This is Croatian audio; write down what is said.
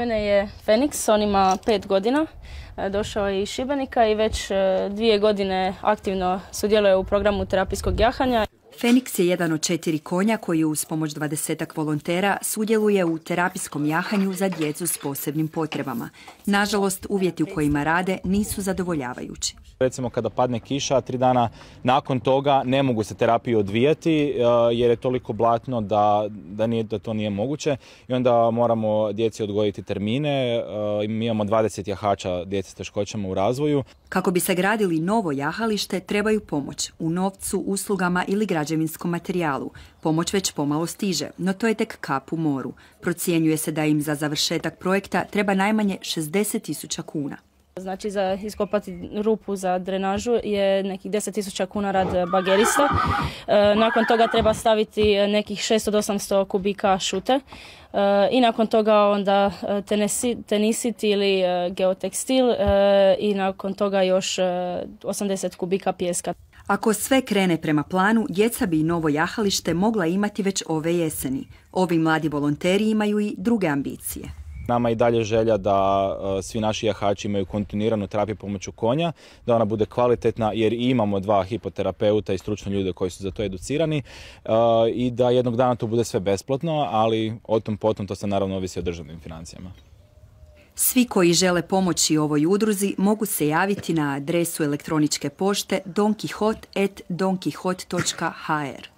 mene je Feniks, on ima 5 godina. Došao je iz Šibenika i već 2 godine aktivno sudjeluje u programu terapijskog jahanja. Feniks je jedan od 4 konja koji uz pomoć 20-ak volontera sudjeluje u terapijskom jahanju za djecu s posebnim potrebama. Nažalost, uvjeti u kojima rade nisu zadovoljavajući. Recimo kada padne kiša, 3 dana nakon toga ne mogu se terapije odvijati jer je toliko blatno da to nije moguće i onda moramo djeci odgoditi termine. Mi imamo 20 jahača djece s teškoćama u razvoju. Kako bi sagradili novo jahalište, trebaju pomoć u novcu, uslugama ili građevinskom materijalu. Pomoć već pomalo stiže, no to je tek kap u moru. Procjenjuje se da im za završetak projekta treba najmanje 60.000 kuna. Znači za iskopati rupu za drenažu je nekih 10.000 kuna rad bagerista. Nakon toga treba staviti nekih 600 do 800 kubika šute. I nakon toga onda tenisit ili geotekstil i nakon toga još 80 kubika pijeska. Ako sve krene prema planu, djeca bi novo jahalište mogla imati već ove jeseni. Ovi mladi volonteri imaju i druge ambicije. Nama je i dalje želja da svi naši jahači imaju kontinuiranu terapiju pomoću konja, da ona bude kvalitetna jer imamo 2 hipoterapeuta i stručne ljude koji su za to educirani i da jednog dana to bude sve besplatno, ali o tom potom to se naravno ovisi o državnim financijama. Svi koji žele pomoći ovoj udruzi mogu se javiti na adresu elektroničke pošte donkihot@donkihot.hr.